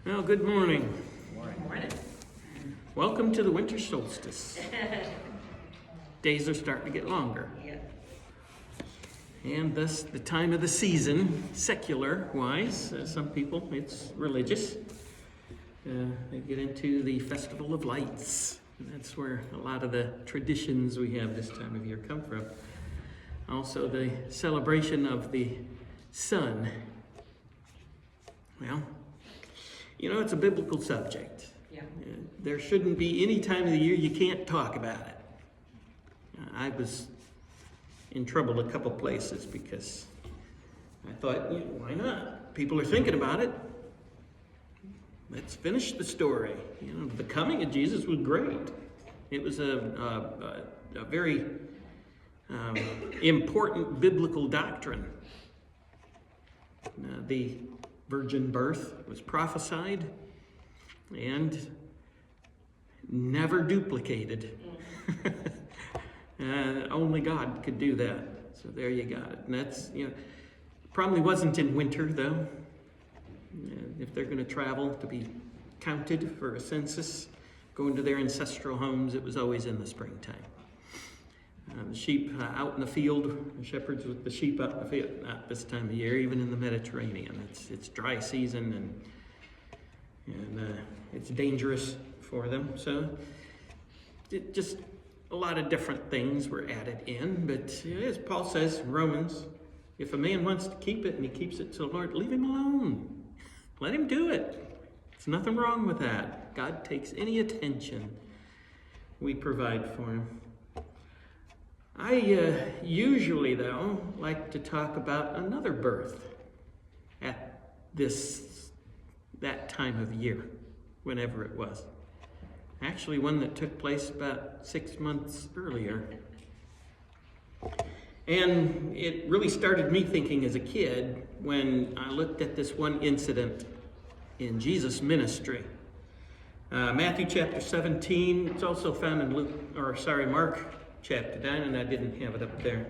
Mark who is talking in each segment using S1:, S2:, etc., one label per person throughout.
S1: Well, good morning.
S2: Morning.
S1: Welcome to the winter solstice. Days are starting to get longer.
S2: Yeah.
S1: And thus the time of the season, secular-wise, some people, it's religious. They get into the Festival of Lights. And that's where a lot of the traditions we have this time of year come from. Also the celebration of the sun. Well, you know, it's a biblical subject.
S2: Yeah.
S1: There shouldn't be any time of the year you can't talk about it. I was in trouble a couple places because I thought, why not? People are thinking about it. Let's finish the story. The coming of Jesus was great. It was a very important biblical doctrine. The virgin birth was prophesied and never duplicated. Only God could do that. So there you got it. And that's, probably wasn't in winter though. If they're going to travel to be counted for a census, going to their ancestral homes, it was always in the springtime. The sheep out in the field, the shepherds with the sheep out in the field, not this time of year, even in the Mediterranean. It's dry season and it's dangerous for them. So just a lot of different things were added in. But as Paul says in Romans, if a man wants to keep it and he keeps it to the Lord, leave him alone. Let him do it. There's nothing wrong with that. God takes any attention we provide for him. I usually, though, like to talk about another birth at that time of year, whenever it was. Actually, one that took place about 6 months earlier. And it really started me thinking as a kid when I looked at this one incident in Jesus' ministry. Matthew chapter 17, it's also found in Mark chapter 9, and I didn't have it up there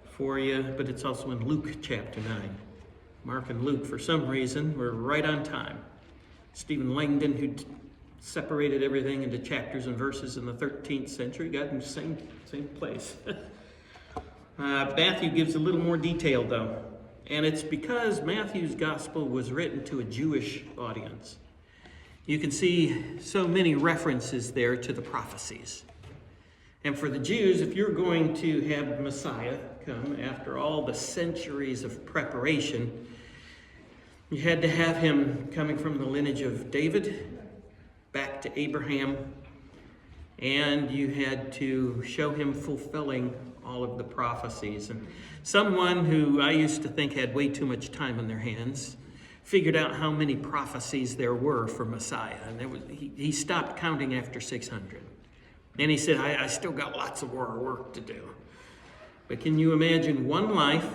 S1: for you, but it's also in Luke chapter 9. Mark and Luke, for some reason, were right on time. Stephen Langdon, who separated everything into chapters and verses in the 13th century, got in the same place. Matthew gives a little more detail, though, and it's because Matthew's gospel was written to a Jewish audience. You can see so many references there to the prophecies. And for the Jews, if you're going to have Messiah come after all the centuries of preparation, you had to have him coming from the lineage of David back to Abraham, and you had to show him fulfilling all of the prophecies. And someone who I used to think had way too much time on their hands figured out how many prophecies there were for Messiah, and he stopped counting after 600. And he said, I still got lots of more work to do. But can you imagine one life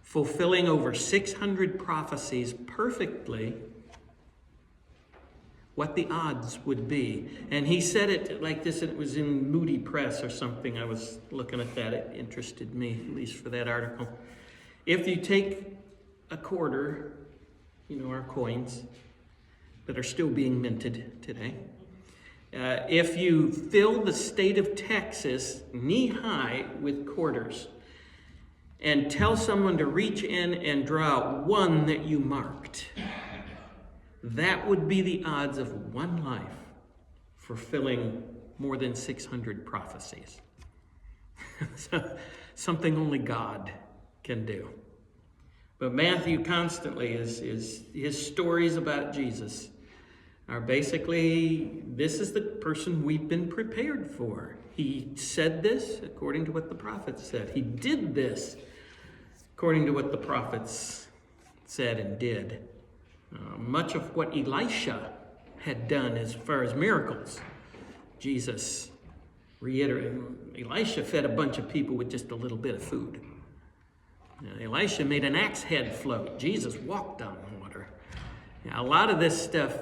S1: fulfilling over 600 prophecies perfectly, what the odds would be? And he said it like this, and it was in Moody Press or something. I was looking at that. It interested me, at least for that article. If you take a quarter, our coins that are still being minted today, if you fill the state of Texas knee-high with quarters and tell someone to reach in and draw out one that you marked, that would be the odds of one life fulfilling more than 600 prophecies. Something only God can do. But Matthew constantly is his stories about Jesus are basically, this is the person we've been prepared for. He said this according to what the prophets said. He did this according to what the prophets said and did. Much of what Elisha had done as far as miracles, Jesus reiterated. Elisha fed a bunch of people with just a little bit of food. Elisha made an axe head float. Jesus walked on water. A lot of this stuff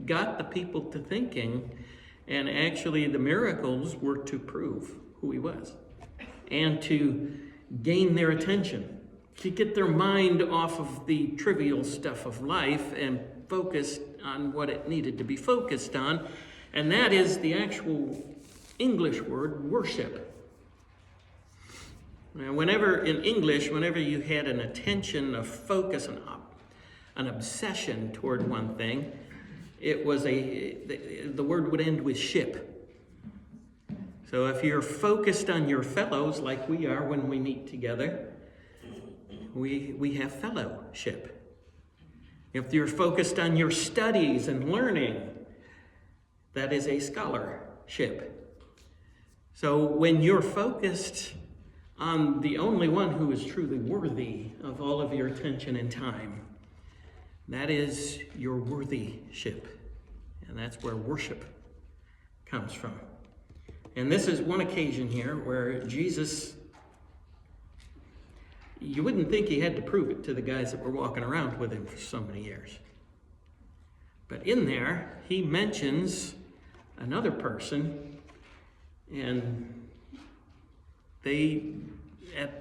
S1: got the people to thinking, and actually the miracles were to prove who he was and to gain their attention. to get their mind off of the trivial stuff of life and focus on what it needed to be focused on, and that is the actual English word worship. Now, whenever you had an attention, a focus, an obsession toward one thing, it was the word would end with ship. So if you're focused on your fellows like we are when we meet together, we have fellowship. If you're focused on your studies and learning, that is a scholarship. So when you're focused on the only one who is truly worthy of all of your attention and time, that is your worthyship. And that's where worship comes from. And this is one occasion here where Jesus, you wouldn't think he had to prove it to the guys that were walking around with him for so many years. But in there, he mentions another person, and they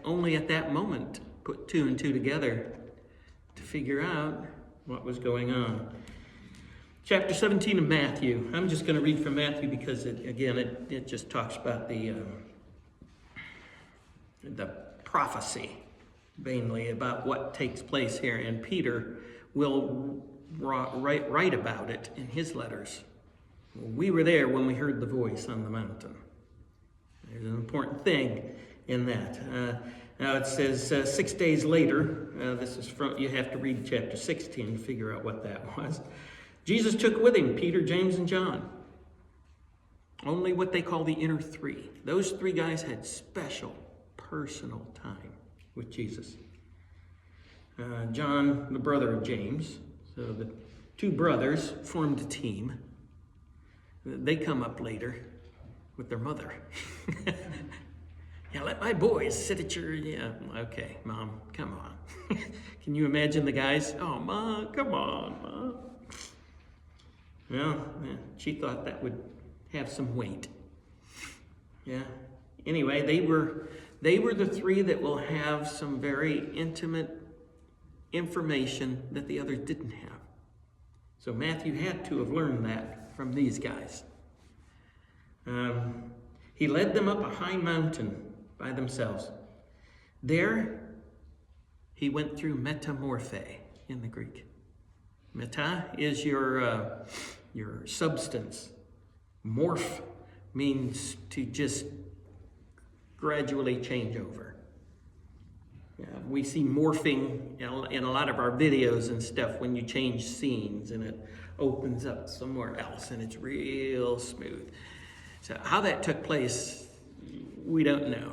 S1: only at that moment put two and two together to figure out what was going on. Chapter 17 of Matthew. I'm just going to read from Matthew because, it just talks about the prophecy, mainly about what takes place here. And Peter will write about it in his letters. We were there when we heard the voice on the mountain. There's an important thing in that. Now it says 6 days later, this is from, you have to read chapter 16 to figure out what that was. Jesus took with him Peter, James, and John. Only what they call the inner three. Those three guys had special, personal time with Jesus. John, the brother of James. So the two brothers formed a team. They come up later with their mother. Yeah, let my boys sit at your, okay, Mom, come on. Can you imagine the guys? Oh, Mom, come on, Mom. Well, she thought that would have some weight. Yeah. Anyway, they were the three that will have some very intimate information that the others didn't have. So Matthew had to have learned that from these guys. He led them up a high mountain by themselves. There, he went through metamorphe in the Greek. Meta is your substance. Morph means to just gradually change over. We see morphing in a lot of our videos and stuff when you change scenes and it opens up somewhere else and it's real smooth. So how that took place, we don't know.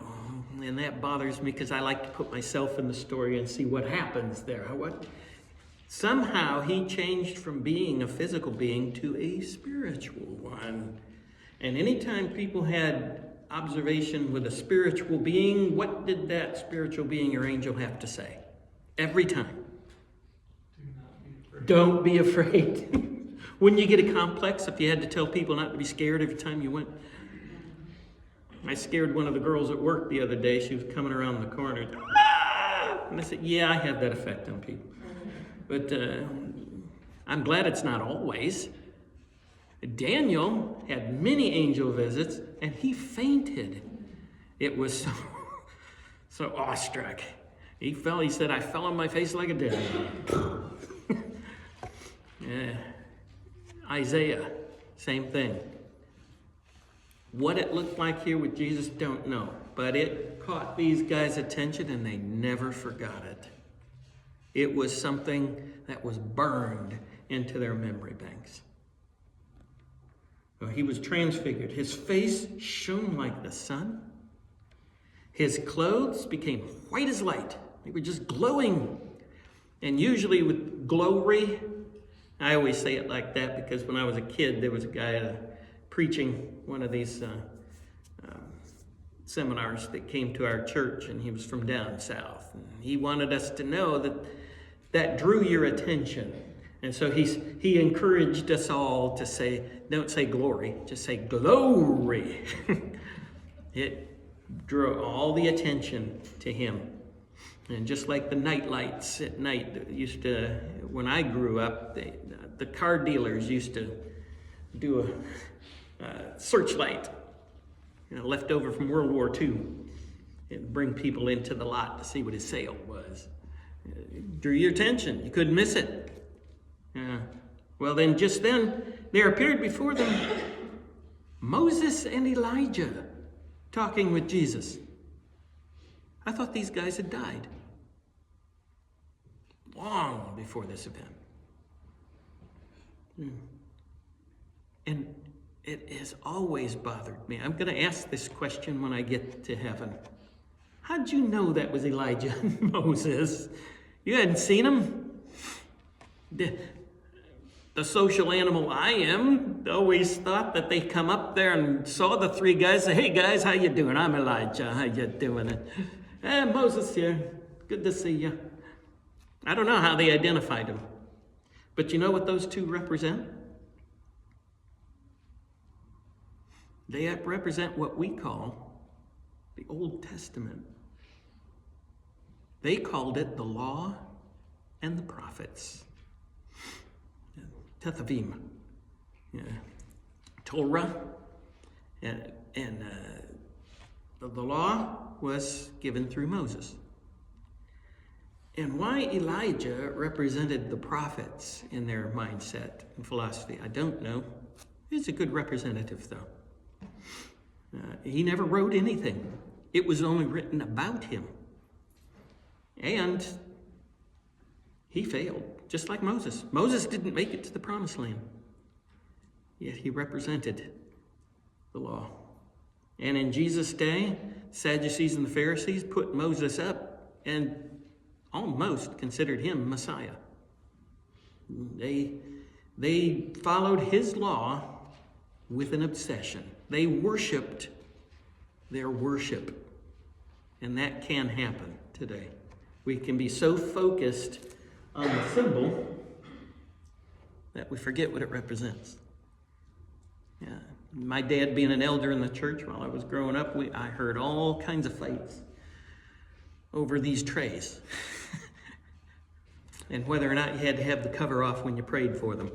S1: And that bothers me because I like to put myself in the story and see what happens there. Somehow he changed from being a physical being to a spiritual one. And anytime people had observation with a spiritual being, what did that spiritual being or angel have to say? Every time. Don't be afraid. Wouldn't you get a complex if you had to tell people not to be scared every time you went? I scared one of the girls at work the other day. She was coming around the corner. Ah! And I said, yeah, I have that effect on people. But I'm glad it's not always. Daniel had many angel visits, and he fainted. It was so awestruck. He said, I fell on my face like a dead man. Yeah. Isaiah, same thing. What it looked like here with Jesus, don't know. But it caught these guys' attention, and they never forgot it. It was something that was burned into their memory banks. Well, he was transfigured. His face shone like the sun. His clothes became white as light. They were just glowing. And usually with glory, I always say it like that because when I was a kid, there was a guy preaching one of these seminars that came to our church, and he was from down south. And he wanted us to know that drew your attention. And so he encouraged us all to say, don't say glory, just say glory. It drew all the attention to him. And just like the night lights at night used to, when I grew up, the car dealers used to do a searchlight, left over from World War II, and bring people into the lot to see what his sale was. Drew your attention. You couldn't miss it. Well, then, just then, there appeared before them Moses and Elijah talking with Jesus. I thought these guys had died long before this event. And it has always bothered me. I'm going to ask this question when I get to heaven. How'd you know that was Elijah and Moses? You hadn't seen them? The social animal I am always thought that they come up there and saw the three guys, say, "Hey guys, how you doing? I'm Elijah. How you doing?" Moses here. Good to see you. I don't know how they identified him. But you know what those two represent? They represent what we call the Old Testament. They called it the law and the prophets. Tethavim, Torah, and the law was given through Moses. And why Elijah represented the prophets in their mindset and philosophy, I don't know. He's a good representative, though. He never wrote anything. It was only written about him. And he failed, just like Moses. Moses didn't make it to the promised land, yet he represented the law. And in Jesus' day, Sadducees and the Pharisees put Moses up and almost considered him Messiah. They followed his law with an obsession. They worshiped their worship. And that can happen today. We can be so focused on the symbol that we forget what it represents. My dad being an elder in the church while I was growing up, I heard all kinds of fights over these trays. And whether or not you had to have the cover off when you prayed for them.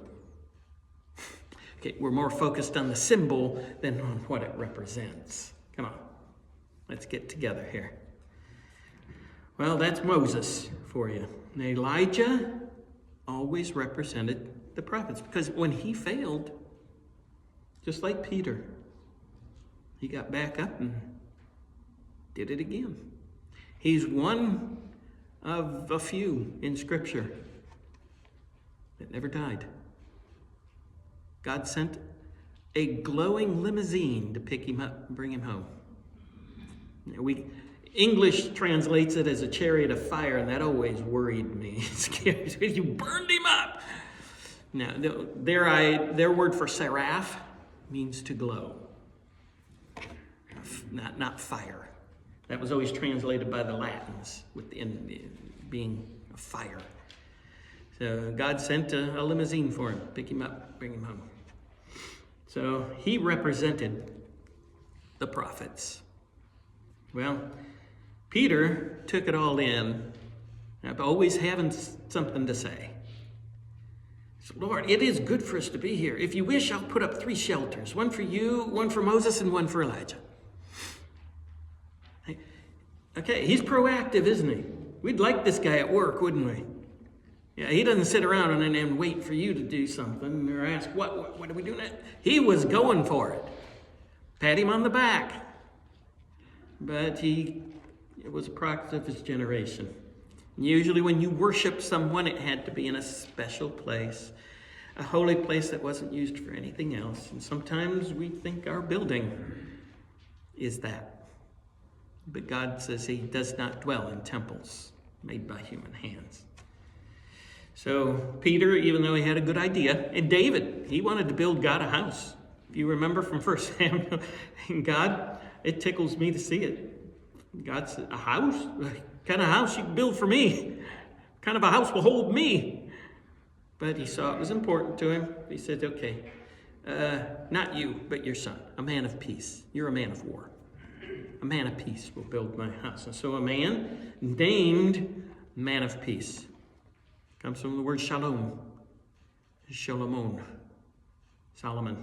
S1: Okay, we're more focused on the symbol than on what it represents. Come on, let's get together here. Well, that's Moses for you. And Elijah always represented the prophets because when he failed, just like Peter, he got back up and did it again. He's one of a few in Scripture that never died. God sent a glowing limousine to pick him up and bring him home. English translates it as a chariot of fire, and that always worried me. You burned him up. Now, their word for seraph means to glow, not fire. That was always translated by the Latins with being a fire. So God sent a limousine for him, pick him up, bring him home. So he represented the prophets. Well, Peter took it all in, always having something to say. So, Lord, it is good for us to be here. If you wish, I'll put up 3 shelters, one for you, one for Moses, and one for Elijah. Okay, he's proactive, isn't he? We'd like this guy at work, wouldn't we? Yeah, he doesn't sit around and wait for you to do something or ask, what are we doing? He was going for it. Pat him on the back. But it was a product of his generation. Usually when you worship someone, it had to be in a special place, a holy place that wasn't used for anything else. And sometimes we think our building is that. But God says he does not dwell in temples made by human hands. So Peter, even though he had a good idea, and David, he wanted to build God a house. If you remember from 1 Samuel, God, it tickles me to see it. God said, a house? What kind of house you can build for me? What kind of a house will hold me? But he saw it was important to him. He said, okay, not you, but your son, a man of peace. You're a man of war. A man of peace will build my house. And so a man named Man of Peace comes from the word shalom. Shalomon. Solomon.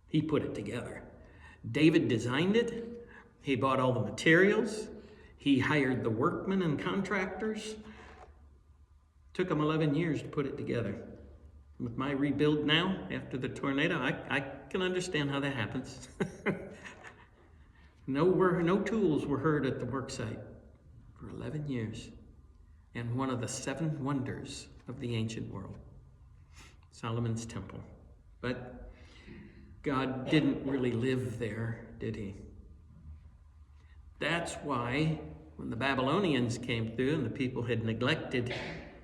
S1: He put it together. David designed it. He bought all the materials. He hired the workmen and contractors. Took him 11 years to put it together. With my rebuild now, after the tornado, I can understand how that happens. No tools were heard at the work site for 11 years. And one of the 7 wonders of the ancient world, Solomon's temple. But God didn't really live there, did he? That's why when the Babylonians came through and the people had neglected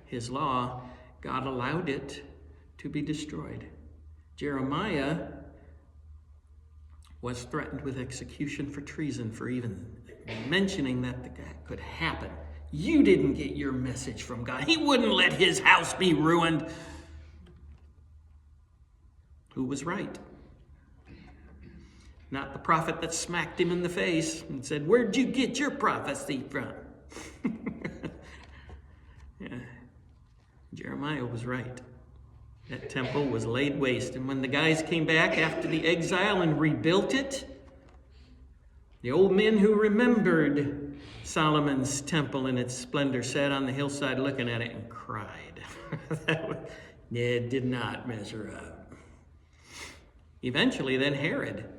S1: his law, God allowed it to be destroyed. Jeremiah was threatened with execution for treason for even mentioning that could happen. You didn't get your message from God. He wouldn't let his house be ruined. Who was right? Not the prophet that smacked him in the face and said, "Where'd you get your prophecy from?" Yeah. Jeremiah was right. That temple was laid waste. And when the guys came back after the exile and rebuilt it, the old men who remembered Solomon's temple in its splendor sat on the hillside looking at it and cried. It did not measure up. Eventually, then Herod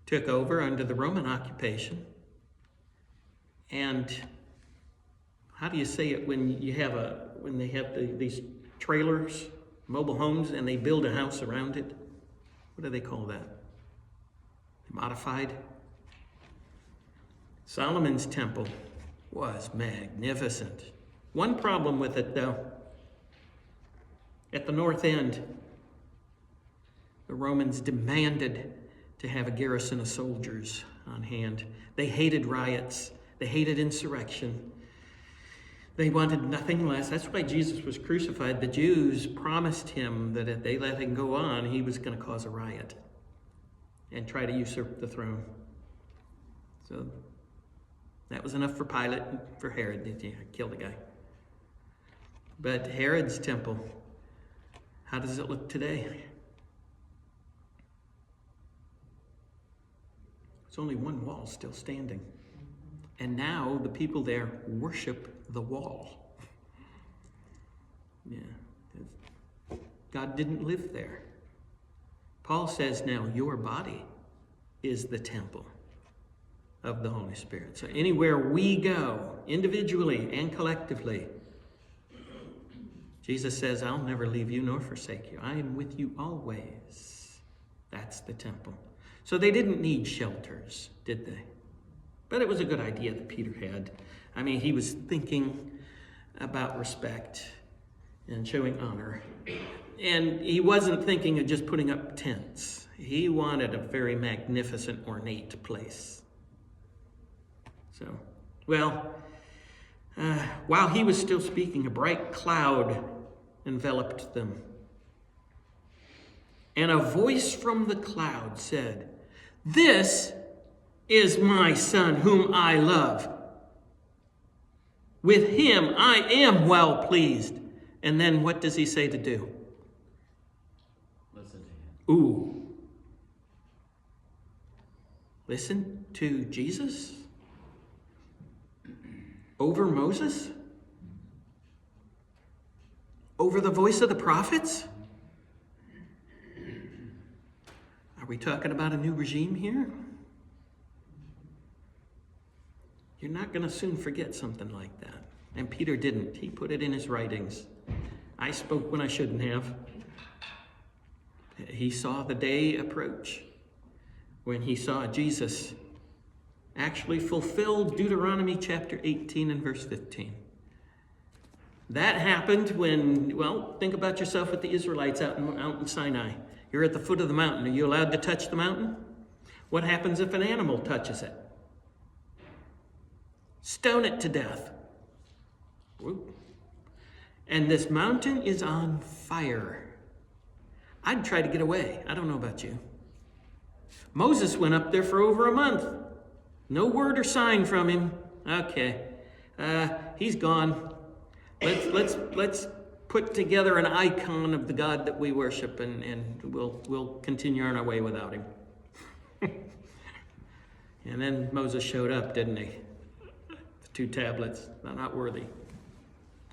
S1: took over under the Roman occupation. And how do you say it when they have these trailers, mobile homes, and they build a house around it? What do they call that? Modified? Solomon's temple was magnificent. One problem with it, though. At the north end, the Romans demanded to have a garrison of soldiers on hand. They hated riots. They hated insurrection. They wanted nothing less. That's why Jesus was crucified. The Jews promised him that if they let him go on, he was going to cause a riot and try to usurp the throne. So that was enough for Pilate and for Herod. He killed the guy. But Herod's temple, how does it look today? There's only one wall still standing. And now the people there worship the wall. Yeah. God didn't live there. Paul says now your body is the temple of the Holy Spirit. So anywhere we go, individually and collectively, Jesus says, I'll never leave you nor forsake you. I am with you always. That's the temple. So they didn't need shelters, did they? But it was a good idea that Peter had. I mean, he was thinking about respect and showing honor. And he wasn't thinking of just putting up tents. He wanted a very magnificent, ornate place. So, well, while he was still speaking, a bright cloud enveloped them. And a voice from the cloud said, "This is my son whom I love. With him I am well pleased." And then what does he say to do?
S2: Listen to him.
S1: Ooh. Listen to Jesus? Over Moses? Over the voice of the prophets? Are we talking about a new regime here? You're not going to soon forget something like that. And Peter didn't. He put it in his writings. I spoke when I shouldn't have. He saw the day approach when he saw Jesus actually fulfill Deuteronomy chapter 18 and verse 15. That happened when, well, think about yourself with the Israelites out in Sinai. You're at the foot of the mountain. Are you allowed to touch the mountain? What happens if an animal touches it? Stone it to death. And this mountain is on fire. I'd try to get away. I don't know about you. Moses went up there for over a month. No word or sign from him. Okay, he's gone. Let's put together an icon of the God that we worship, and we'll continue on our way without him. And then Moses showed up, didn't he? The 2 tablets, they're not worthy.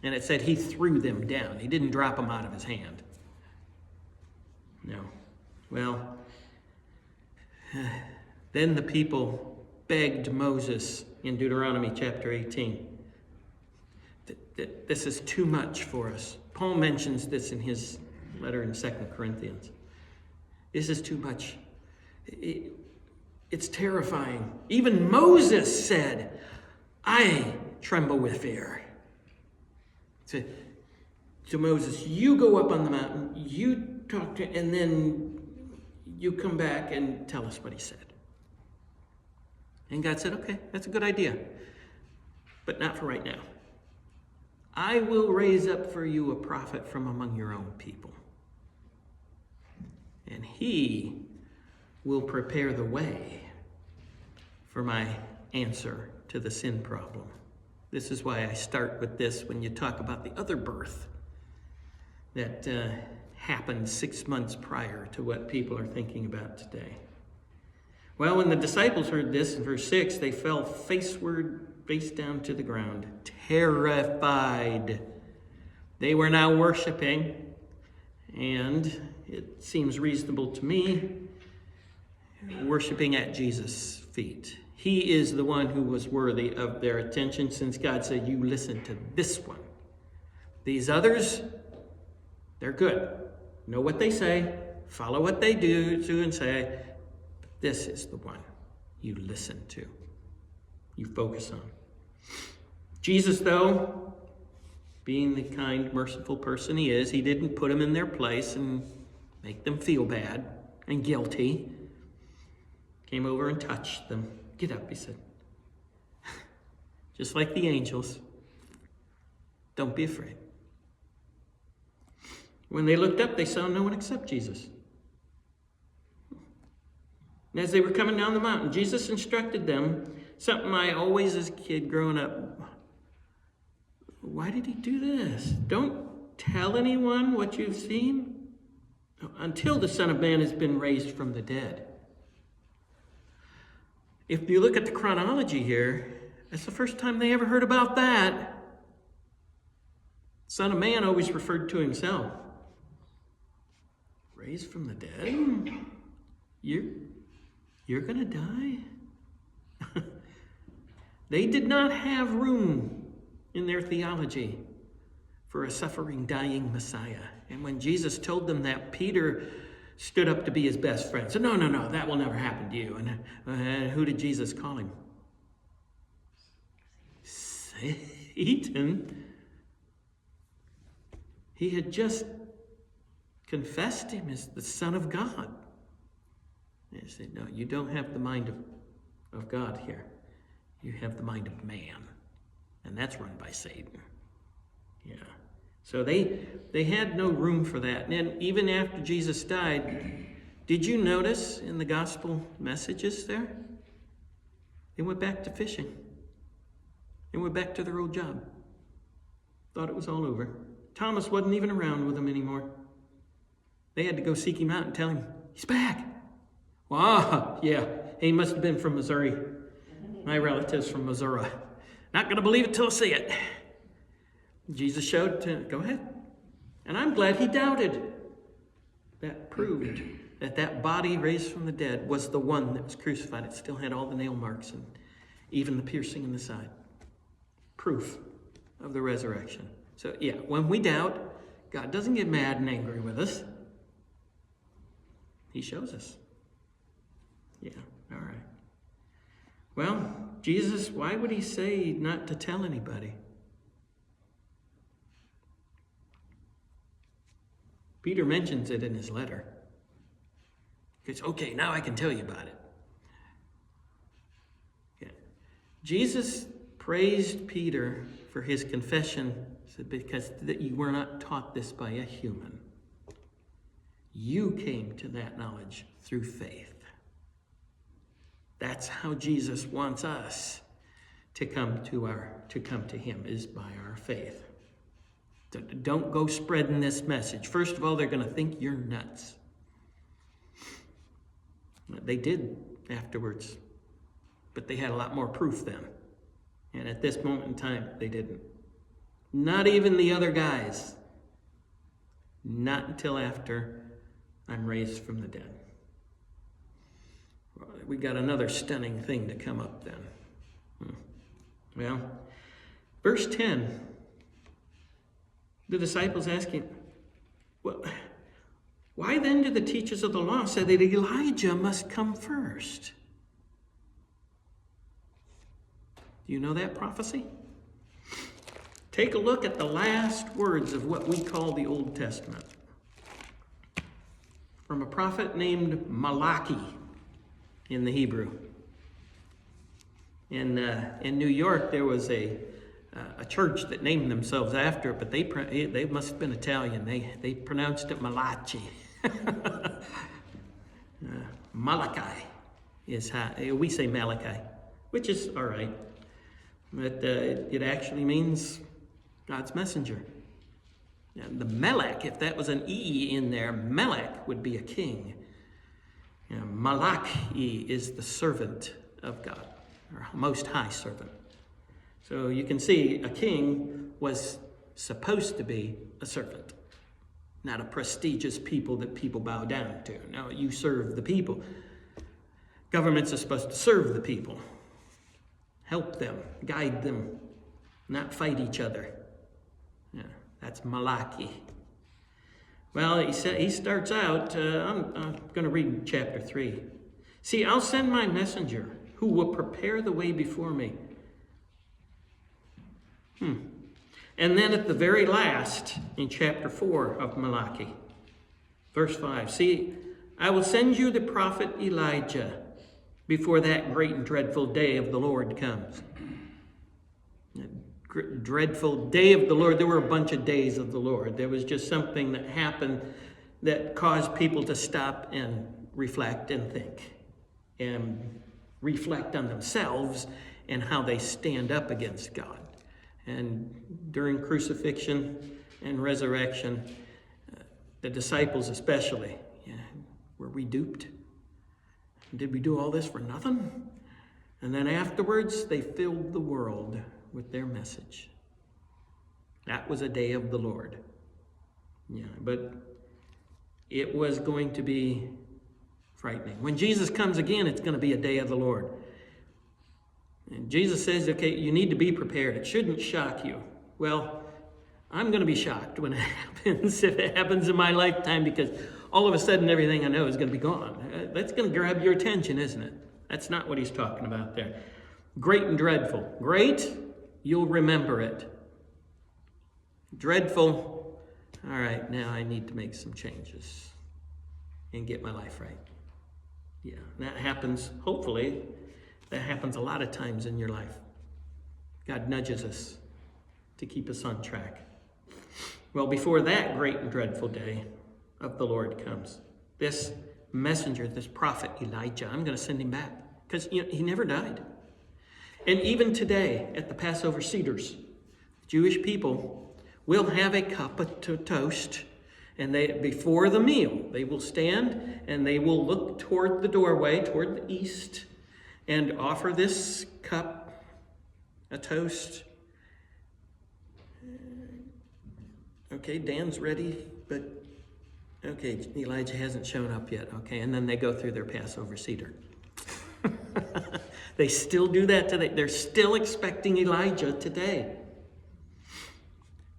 S1: And it said he threw them down. He didn't drop them out of his hand. No. Well, then the people begged Moses in Deuteronomy chapter 18. This is too much for us. Paul mentions this in his letter in 2 Corinthians. This is too much. It's terrifying. Even Moses said, I tremble with fear. To Moses, you go up on the mountain, you talk to, and then you come back and tell us what he said. And God said, okay, that's a good idea, but not for right now. I will raise up for you a prophet from among your own people. And he will prepare the way for my answer to the sin problem. This is why I start with this when you talk about the other birth that happened 6 months prior to what people are thinking about today. Well, when the disciples heard this in verse 6, they fell face down to the ground, terrified. They were now worshiping, and it seems reasonable to me, worshiping at Jesus' feet. He is the one who was worthy of their attention, since God said, you listen to this one. These others, they're good. Know what they say, follow what they do and say. But this is the one you listen to, you focus on. Jesus, though, being the kind, merciful person he is, he didn't put them in their place and make them feel bad and guilty. Came over and touched them. Get up, he said. Just like the angels. Don't be afraid. When they looked up, they saw no one except Jesus. And as they were coming down the mountain, Jesus instructed them, something I always, as a kid growing up, why did he do this? Don't tell anyone what you've seen until the Son of Man has been raised from the dead. If you look at the chronology here, that's the first time they ever heard about that. Son of Man always referred to himself. Raised from the dead? You're going to die? They did not have room in their theology for a suffering, dying Messiah. And when Jesus told them that, Peter stood up to be his best friend. Said, no, that will never happen to you. And who did Jesus call him? Satan. He had just confessed him as the Son of God. And he said, no, you don't have the mind of God here. You have the mind of man. And that's run by Satan. Yeah. So they had no room for that. And then even after Jesus died, did you notice in the gospel messages there? They went back to fishing. They went back to their old job. Thought it was all over. Thomas wasn't even around with them anymore. They had to go seek him out and tell him, he's back. Wow, yeah, he must have been from Missouri. My relatives from Missouri. Not going to believe it till I see it. Jesus showed to, go ahead. And I'm glad he doubted. That proved that body raised from the dead was the one that was crucified. It still had all the nail marks and even the piercing in the side. Proof of the resurrection. So yeah, when we doubt, God doesn't get mad and angry with us. He shows us. Yeah, all right. Well, Jesus, why would he say not to tell anybody? Peter mentions it in his letter. He goes, okay, now I can tell you about it. Yeah. Jesus praised Peter for his confession because that you were not taught this by a human. You came to that knowledge through faith. That's how Jesus wants us to come to him, is by our faith. Don't go spreading this message. First of all, they're going to think you're nuts. They did afterwards, but they had a lot more proof then. And at this moment in time, they didn't. Not even the other guys. Not until after I'm raised from the dead. We got another stunning thing to come up then. Well, verse 10, the disciples asking, well, why then do the teachers of the law say that Elijah must come first? Do you know that prophecy? Take a look at the last words of what we call the Old Testament. From a prophet named Malachi in the Hebrew. In New York, there was a church that named themselves after it, but they must have been Italian. They pronounced it Malachi. Malachi is how we say Malachi, which is all right. But it actually means God's messenger. And the Melech, if that was an E in there, Melech would be a king. Malachi is the servant of God, or Most High servant. So you can see a king was supposed to be a servant, not a prestigious people that people bow down to. No, you serve the people. Governments are supposed to serve the people, help them, guide them, not fight each other. Yeah, that's Malachi. Well, he starts out, I'm going to read chapter 3. See, I'll send my messenger who will prepare the way before me. And then at the very last, in chapter 4 of Malachi, verse 5, see, I will send you the prophet Elijah before that great and dreadful day of the Lord comes. Dreadful day of the Lord. There were a bunch of days of the Lord. There was just something that happened that caused people to stop and reflect and think and reflect on themselves and how they stand up against God. And during crucifixion and resurrection, the disciples especially, were we duped? Did we do all this for nothing? And then afterwards, they filled the world with their message. That was a day of the Lord. But it was going to be frightening. When Jesus comes again, it's going to be a day of the Lord. And Jesus says, okay, you need to be prepared. It shouldn't shock you. Well, I'm going to be shocked when it happens, if it happens in my lifetime, because all of a sudden everything I know is going to be gone. That's going to grab your attention, isn't it? That's not what he's talking about there. Great and dreadful. Great, you'll remember it. Dreadful, all right, now I need to make some changes and get my life right. Yeah, that happens, hopefully, that happens a lot of times in your life. God nudges us to keep us on track. Well, before that great and dreadful day of the Lord comes, this messenger, this prophet Elijah, I'm going to send him back because he never died. And even today at the Passover Seders, Jewish people will have a cup of toast, and before the meal, they will stand and they will look toward the doorway, toward the east, and offer this cup, a toast. Okay, Dan's ready, but okay, Elijah hasn't shown up yet. Okay, and then they go through their Passover Seder. They still do that today. They're still expecting Elijah today.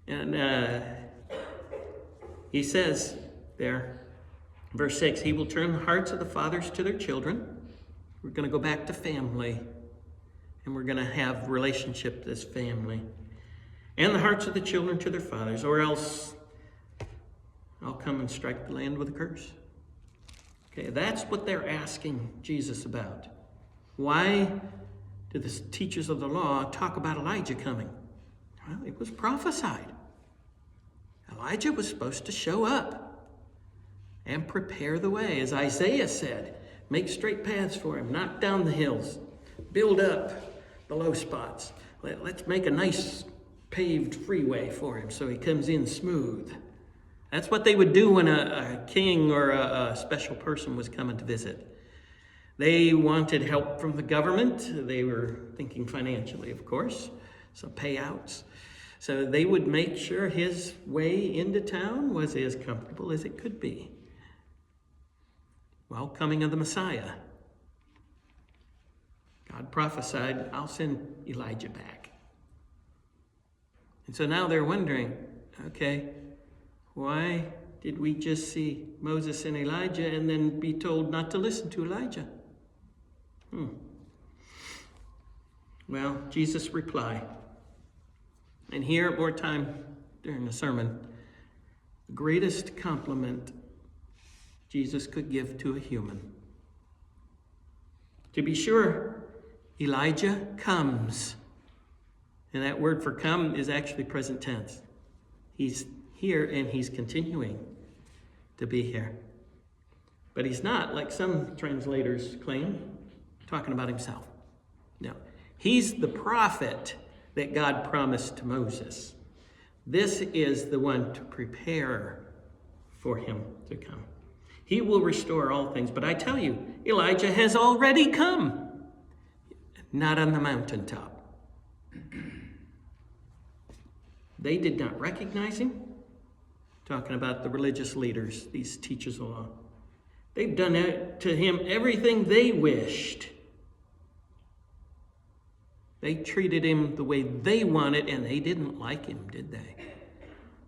S1: And he says there, verse 6, he will turn the hearts of the fathers to their children. We're going to go back to family, and we're going to have relationship as family. And the hearts of the children to their fathers, or else I'll come and strike the land with a curse. Okay, that's what they're asking Jesus about. Why do the teachers of the law talk about Elijah coming? Well, it was prophesied. Elijah was supposed to show up and prepare the way. As Isaiah said, Make straight paths for him. Knock down the hills. Build up the low spots. Let's make a nice paved freeway for him so he comes in smooth. That's what they would do when a king or a special person was coming to visit. They wanted help from the government. They were thinking financially, of course, some payouts. So they would make sure his way into town was as comfortable as it could be. Well, coming of the Messiah, God prophesied, I'll send Elijah back. And so now they're wondering, okay, why did we just see Moses and Elijah and then be told not to listen to Elijah? Well, Jesus' reply, and here more time during the sermon, the greatest compliment Jesus could give to a human. To be sure, Elijah comes. And that word for come is actually present tense. He's here and he's continuing to be here. But he's not, like some translators claim, talking about himself. No. He's the prophet that God promised to Moses. This is the one to prepare for him to come. He will restore all things. But I tell you, Elijah has already come. Not on the mountaintop. They did not recognize him. Talking about the religious leaders, these teachers of law. They've done to him everything they wished. They treated him the way they wanted, and they didn't like him, did they?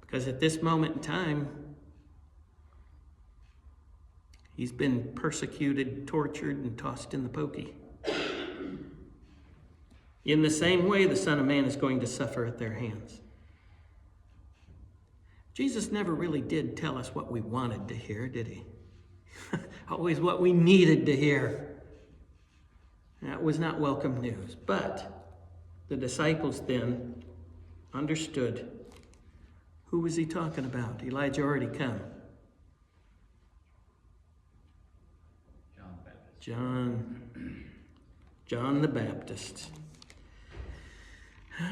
S1: Because at this moment in time, he's been persecuted, tortured, and tossed in the pokey. In the same way, the Son of Man is going to suffer at their hands. Jesus never really did tell us what we wanted to hear, did he? Always what we needed to hear. That was not welcome news. But the disciples then understood. Who was he talking about? Elijah already come.
S2: John the Baptist.
S1: John the Baptist.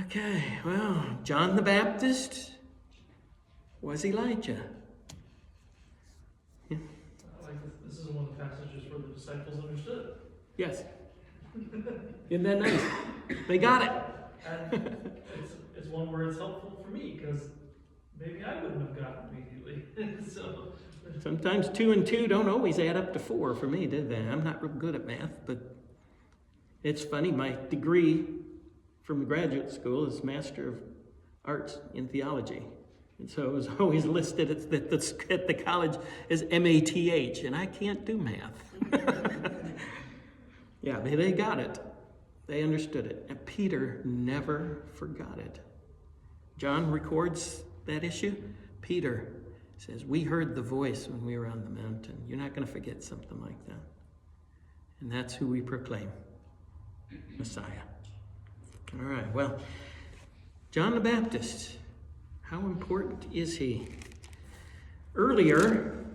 S1: Okay, well, John the Baptist was Elijah. Yeah.
S3: I like this is one of the passages where the disciples understood.
S1: Yes. Isn't that nice? They got it.
S3: And it's one where it's helpful for me because maybe I wouldn't have gotten it immediately. So
S1: Sometimes 2 and 2 don't always add up to 4 for me, do they? I'm not real good at math, but it's funny. My degree from graduate school is Master of Arts in Theology. And so it was always listed at the college as MATH, and I can't do math. Yeah, they got it. They understood it. And Peter never forgot it. John records that issue. Peter says, we heard the voice when we were on the mountain. You're not going to forget something like that. And that's who we proclaim, Messiah. All right, well, John the Baptist, how important is he? Earlier,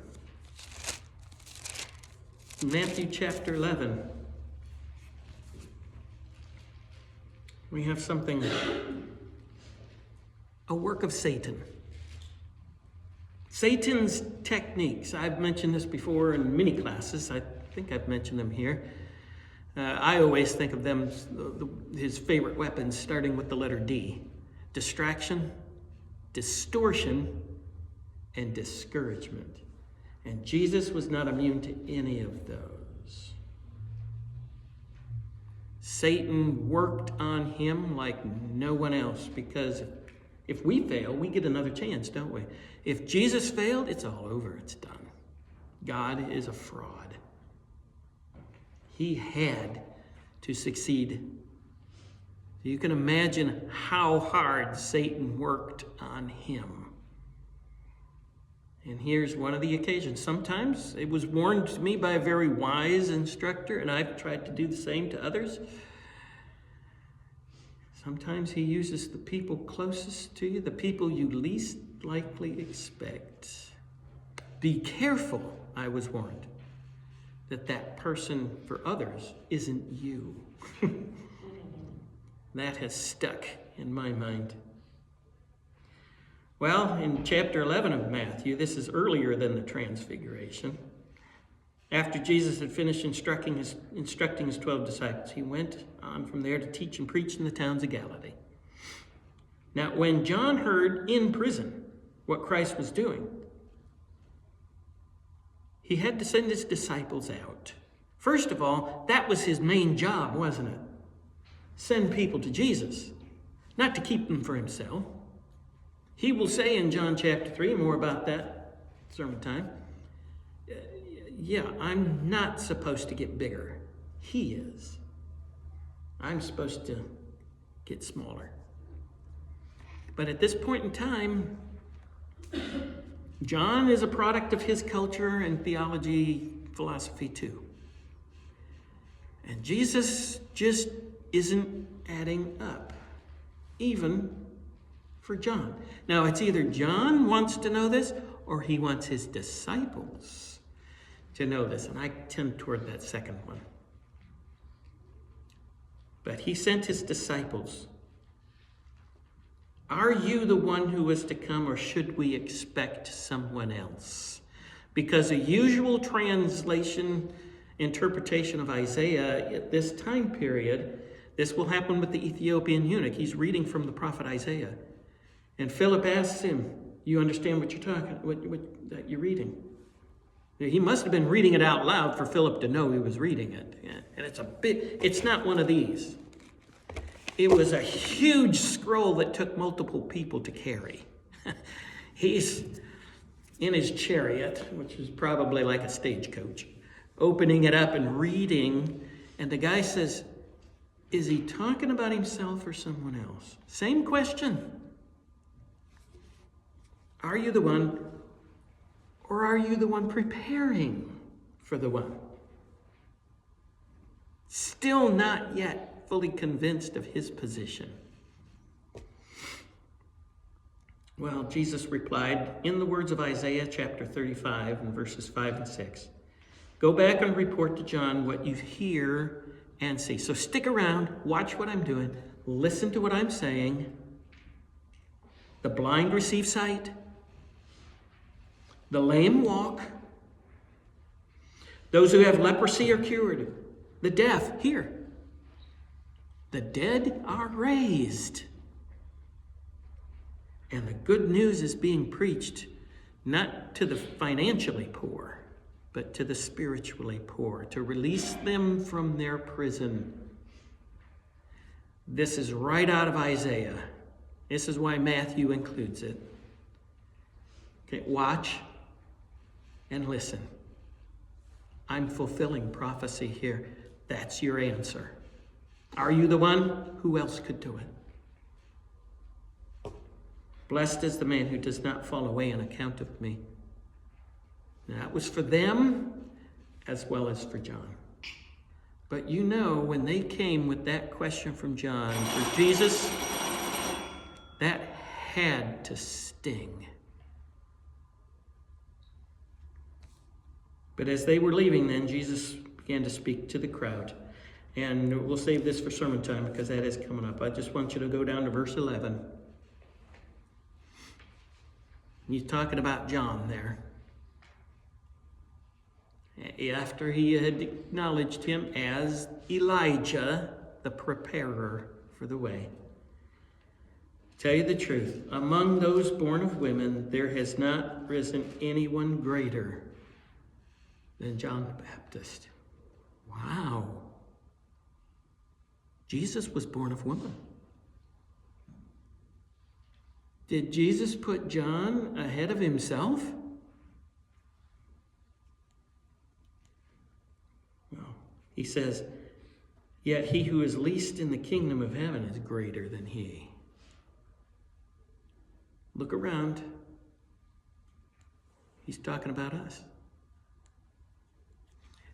S1: in Matthew chapter 11, we have something, a work of Satan. Satan's techniques. I've mentioned this before in many classes. I think I've mentioned them here. I always think of them, his favorite weapons, starting with the letter D. Distraction, distortion, and discouragement. And Jesus was not immune to any of those. Satan worked on him like no one else, because if we fail, we get another chance, don't we? If Jesus failed, it's all over. It's done. God is a fraud. He had to succeed. You can imagine how hard Satan worked on him. And here's one of the occasions. Sometimes it was warned to me by a very wise instructor, and I've tried to do the same to others. Sometimes he uses the people closest to you, the people you least likely expect. Be careful, I was warned. that person for others isn't you. That has stuck in my mind. Well, in chapter 11 of Matthew, this is earlier than the Transfiguration. After Jesus had finished instructing his 12 disciples, he went on from there to teach and preach in the towns of Galilee. Now, when John heard in prison what Christ was doing, he had to send his disciples out. First of all, that was his main job, wasn't it? Send people to Jesus, not to keep them for himself. He will say in John chapter 3, more about that sermon time, yeah, I'm not supposed to get bigger. He is. I'm supposed to get smaller. But at this point in time, John is a product of his culture and theology, philosophy too. And Jesus just isn't adding up, even for John. Now, it's either John wants to know this or he wants his disciples to know this. And I tend toward that second one. But he sent his disciples. Are you the one who is to come, or should we expect someone else? Because a usual interpretation of Isaiah at this time period, this will happen with the Ethiopian eunuch. He's reading from the prophet Isaiah. And Philip asks him, you understand what that you're reading? He must have been reading it out loud for Philip to know he was reading it. And it's not one of these. It was a huge scroll that took multiple people to carry. He's in his chariot, which is probably like a stagecoach, opening it up and reading. And the guy says, is he talking about himself or someone else? Same question. Are you the one, or are you the one preparing for the one? Still not yet fully convinced of his position. Well, Jesus replied in the words of Isaiah chapter 35 and verses 5 and 6. Go back and report to John what you hear and see. So stick around, watch what I'm doing, listen to what I'm saying. The blind receive sight. The lame walk. Those who have leprosy are cured. The deaf hear. The dead are raised. And the good news is being preached not to the financially poor, but to the spiritually poor, to release them from their prison. This is right out of Isaiah. This is why Matthew includes it. Okay, watch and listen. I'm fulfilling prophecy here. That's your answer. Are you the one? Who else could do it? Blessed is the man who does not fall away on account of me. That was for them as well as for John. But you know, when they came with that question from John for Jesus, that had to sting. But as they were leaving then, Jesus began to speak to the crowd. And we'll save this for sermon time because that is coming up. I just want you to go down to verse 11. He's talking about John there. After he had acknowledged him as Elijah, the preparer for the way. Tell you the truth, among those born of women, there has not risen anyone greater than John the Baptist. Wow. Jesus was born of woman. Did Jesus put John ahead of himself? No. He says, yet he who is least in the kingdom of heaven is greater than he. Look around. He's talking about us.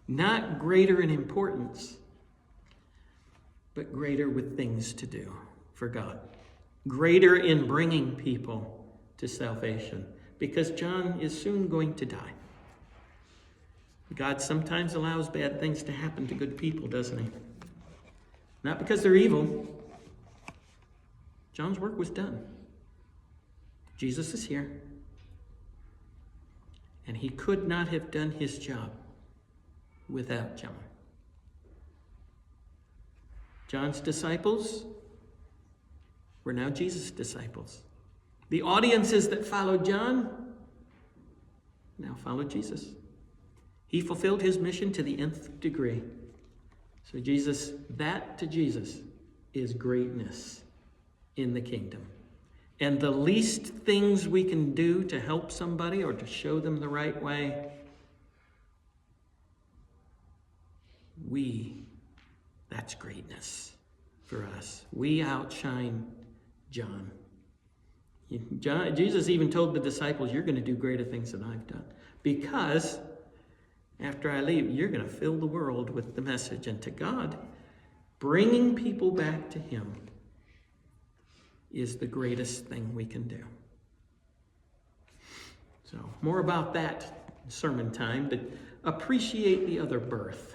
S1: Not greater in importance, but greater with things to do for God. Greater in bringing people to salvation, because John is soon going to die. God sometimes allows bad things to happen to good people, doesn't he? Not because they're evil. John's work was done. Jesus is here. And he could not have done his job without John. John's disciples were now Jesus' disciples. The audiences that followed John now followed Jesus. He fulfilled his mission to the nth degree. So that to Jesus is greatness in the kingdom. And the least things we can do to help somebody or to show them the right way, that's greatness for us. We outshine John. Jesus even told the disciples, you're going to do greater things than I've done. Because after I leave, you're going to fill the world with the message. And to God, bringing people back to him is the greatest thing we can do. So, more about that sermon time, but appreciate the other birth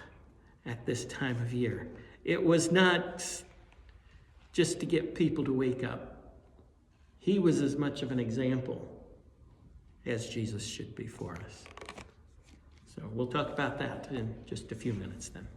S1: at this time of year. It was not just to get people to wake up. He was as much of an example as Jesus should be for us. So we'll talk about that in just a few minutes then.